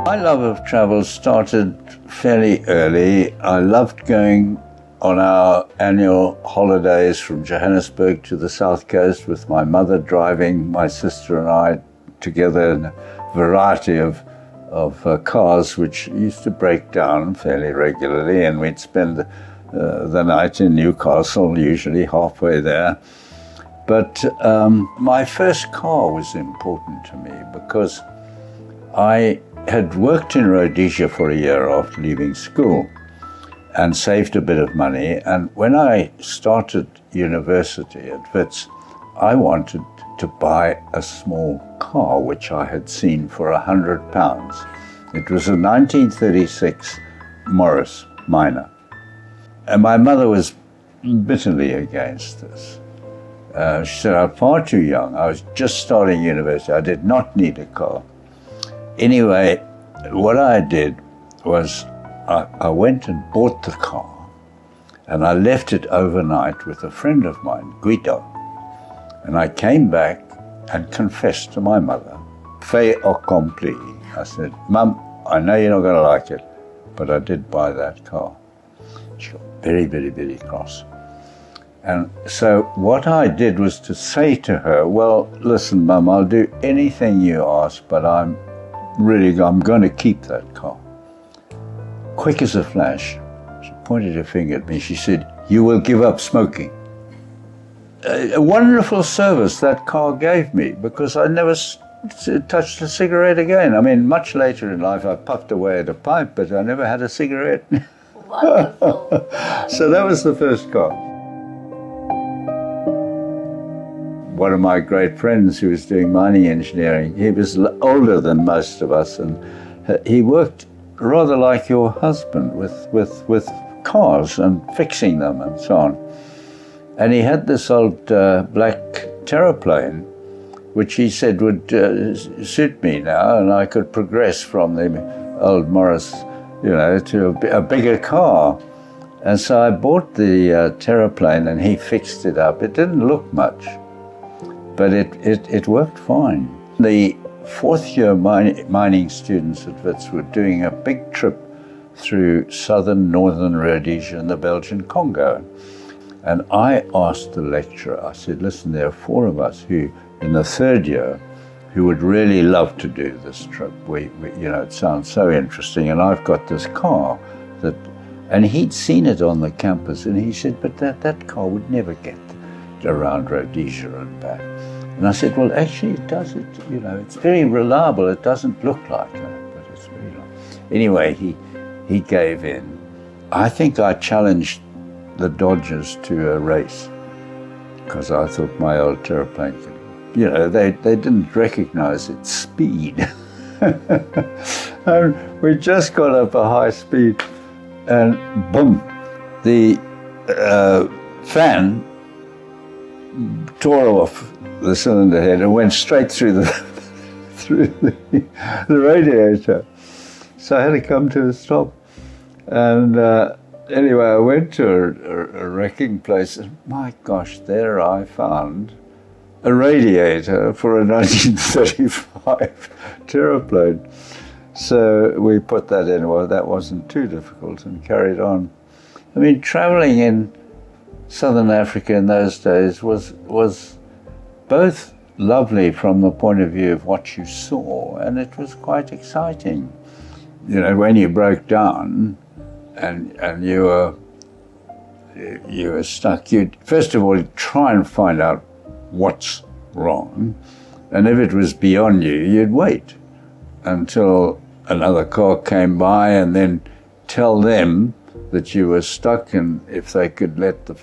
My love of travel started fairly early. I loved going on our annual holidays from Johannesburg to the South Coast with my mother driving, my sister and I together in a variety of cars which used to break down fairly regularly, and we'd spend the night in Newcastle, usually halfway there. But my first car was important to me because I had worked in Rhodesia for a year after leaving school and saved a bit of money. And when I started university at Wits, I wanted to buy a small car, which I had seen for £100. It was a 1936 Morris Minor. And my mother was bitterly against this. She said, I'm far too young. I was just starting university. I did not need a car. Anyway, what I did was I went and bought the car, and I left it overnight with a friend of mine, Guido. And I came back and confessed to my mother, fait accompli. I said, Mum, I know you're not going to like it, but I did buy that car. She got very, very, very cross. And so what I did was to say to her, well, listen, Mum, I'll do anything you ask, but I'm going to keep that car. Quick as a flash, she pointed her finger at me. She said, you will give up smoking. A wonderful service that car gave me, because I never touched a cigarette again. I mean, much later in life, I puffed away at a pipe, but I never had a cigarette. Wonderful. So that was the first car. One of my great friends who was doing mining engineering, he was older than most of us, and he worked rather like your husband with cars and fixing them and so on. And he had this old black terraplane, which he said would suit me now, and I could progress from the old Morris, you know, to a bigger car. And so I bought the terraplane, and he fixed it up. It didn't look much, but it worked fine. The fourth-year mining students at Wits were doing a big trip through northern Rhodesia and the Belgian Congo. And I asked the lecturer, I said, listen, there are 4 of us who, in the third year, who would really love to do this trip. We you know, it sounds so interesting, and I've got this car that, and he'd seen it on the campus, and he said, but that car would never get around Rhodesia and back. And I said, well, actually it does. You know, it's very reliable. It doesn't look like that, but it's very reliable. Anyway, he gave in. I think I challenged the Dodgers to a race because I thought my old terraplane could, you know, they didn't recognize its speed. And we just got up a high speed, and boom, the fan tore off the cylinder head and went straight through the radiator. So I had to come to a stop. And anyway, I went to a wrecking place, and my gosh, there I found a radiator for a 1935 terraplane. So we put that in. Well, that wasn't too difficult, and carried on. I mean, traveling in Southern Africa in those days was both lovely from the point of view of what you saw, and it was quite exciting. You know, when you broke down and you were stuck, you'd first of all try and find out what's wrong, and if it was beyond you, you'd wait until another car came by, and then tell them that you were stuck, and if they could let the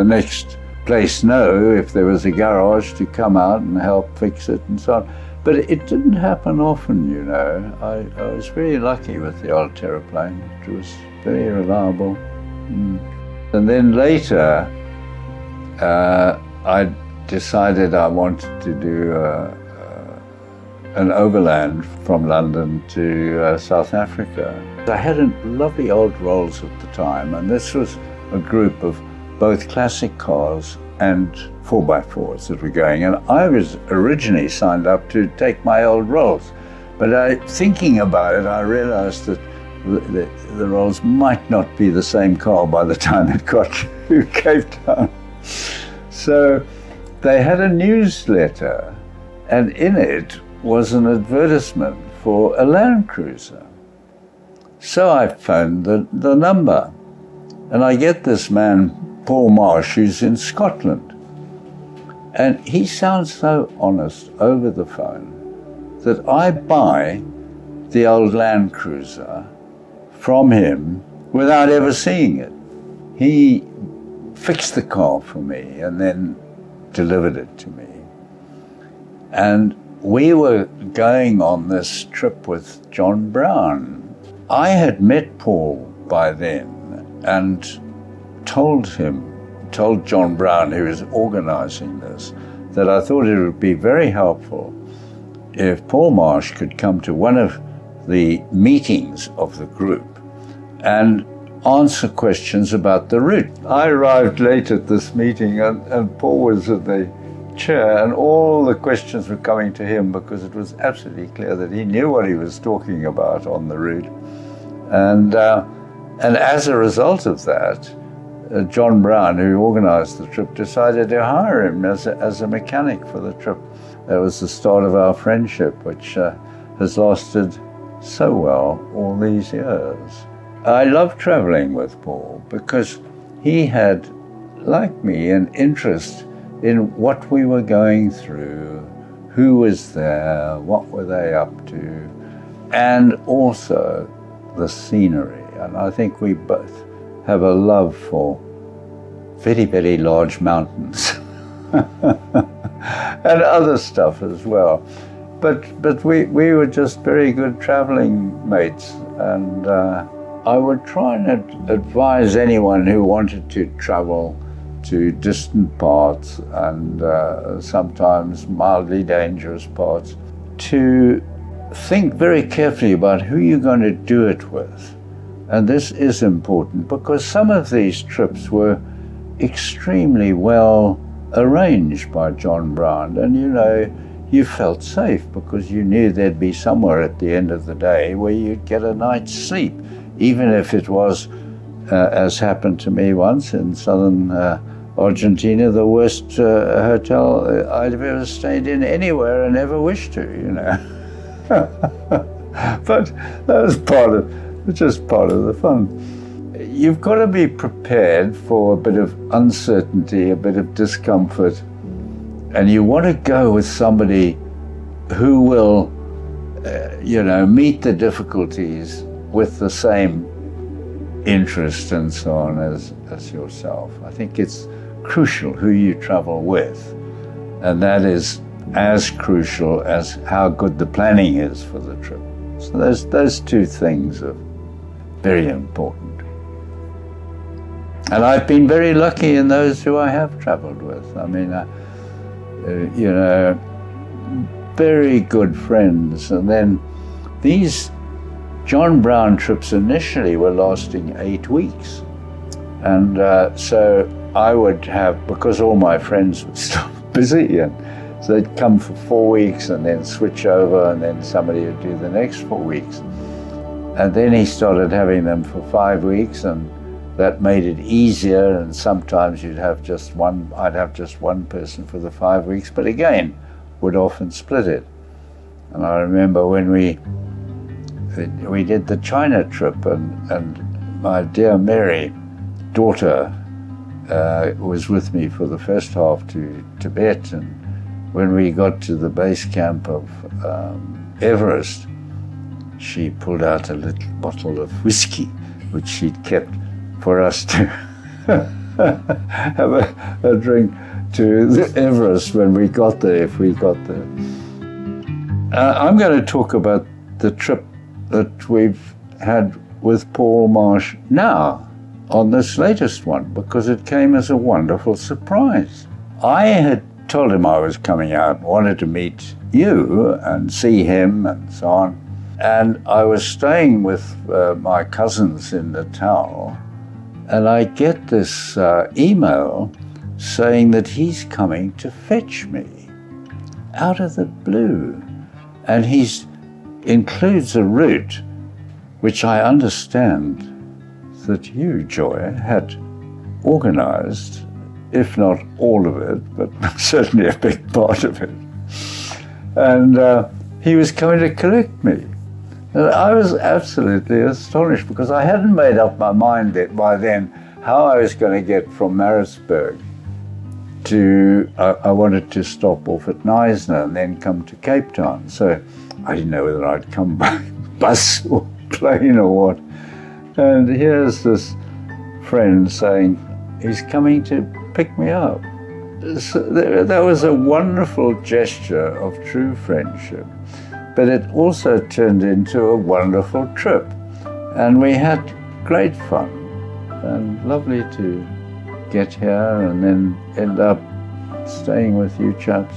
next place know if there was a garage to come out and help fix it and so on. But it didn't happen often, you know. I was very lucky with the old terraplane. It was very reliable. And then later, I decided I wanted to do an overland from London to South Africa. I had lovely old Rolls at the time, and this was a group of both classic cars and 4x4s that were going. And I was originally signed up to take my old Rolls, But thinking about it, I realized that the Rolls might not be the same car by the time it got to Cape Town. So they had a newsletter, and in it was an advertisement for a Land Cruiser. So I phoned the number, and I get this man, Paul Marsh, who's in Scotland. And he sounds so honest over the phone that I buy the old Land Cruiser from him without ever seeing it. He fixed the car for me and then delivered it to me. And we were going on this trip with John Brown. I had met Paul by then and told John Brown, who was organizing this, that I thought it would be very helpful if Paul Marsh could come to one of the meetings of the group and answer questions about the route. I arrived late at this meeting and Paul was at the chair, and all the questions were coming to him because it was absolutely clear that he knew what he was talking about on the route. And as a result of that, John Brown, who organized the trip, decided to hire him as a mechanic for the trip. That was the start of our friendship, which has lasted so well all these years. I love traveling with Paul because he had, like me, an interest in what we were going through, who was there, what were they up to, and also the scenery. And I think we both have a love for very, very large mountains and other stuff as well. But we were just very good traveling mates, and I would try and advise anyone who wanted to travel to distant parts and sometimes mildly dangerous parts to think very carefully about who you're going to do it with. And this is important because some of these trips were extremely well arranged by John Brown, and you felt safe because you knew there'd be somewhere at the end of the day where you'd get a night's sleep, even if it was, as happened to me once in southern Argentina, the worst hotel I'd ever stayed in anywhere and ever wished to, But that was just part of the fun. You've got to be prepared for a bit of uncertainty, a bit of discomfort, and you want to go with somebody who will, meet the difficulties with the same interest and so on as yourself. I think it's crucial who you travel with, and that is as crucial as how good the planning is for the trip. So those two things are very important. And I've been very lucky in those who I have traveled with. I mean, very good friends. And then these John Brown trips initially were lasting 8 weeks. And so I would have, because all my friends were still busy, and so they'd come for 4 weeks and then switch over, and then somebody would do the next 4 weeks. And then he started having them for 5 weeks, and that made it easier, and sometimes I'd have just one person for the 5 weeks, but again, would often split it. And I remember when we did the China trip, and my dear Mary, daughter, was with me for the first half to Tibet, and when we got to the base camp of Everest, she pulled out a little bottle of whiskey, which she'd kept for us to have a drink to Everest when we got there, if we got there. I'm going to talk about the trip that we've had with Paul Marsh now, on this latest one, because it came as a wonderful surprise. I had told him I was coming out, wanted to meet you and see him and so on. And I was staying with my cousins in Natal, and I get this email saying that he's coming to fetch me out of the blue. And he's includes a route which I understand that you, Joy, had organized, if not all of it, but certainly a big part of it. And he was coming to collect me. And I was absolutely astonished because I hadn't made up my mind by then how I was going to get from Maritzburg to, I wanted to stop off at Knysna and then come to Cape Town. So I didn't know whether I'd come by bus or plane or what. And here's this friend saying he's coming to pick me up. So that was a wonderful gesture of true friendship. But it also turned into a wonderful trip. And we had great fun and lovely to get here and then end up staying with you chaps.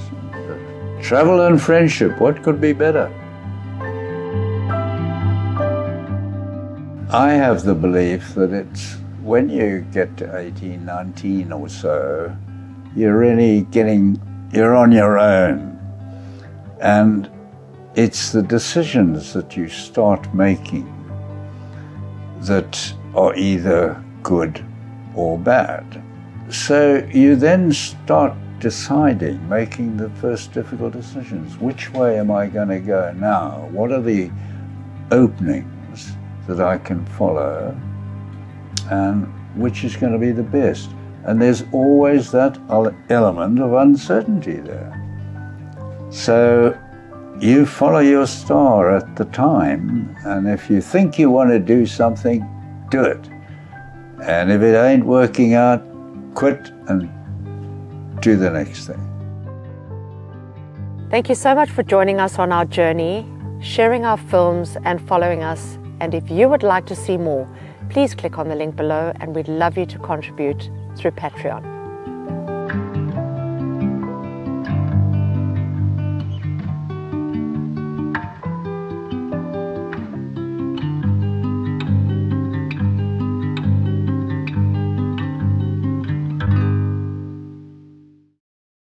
Travel and friendship, what could be better? I have the belief that it's when you get to 18, 19 or so, you're on your own. And it's the decisions that you start making that are either good or bad. So you then start deciding, making the first difficult decisions. Which way am I going to go now? What are the openings that I can follow? And which is going to be the best? And there's always that element of uncertainty there. So you follow your star at the time, and if you think you want to do something, do it. And if it ain't working out, quit and do the next thing. Thank you so much for joining us on our journey, sharing our films and following us. And if you would like to see more, please click on the link below, and we'd love you to contribute through Patreon.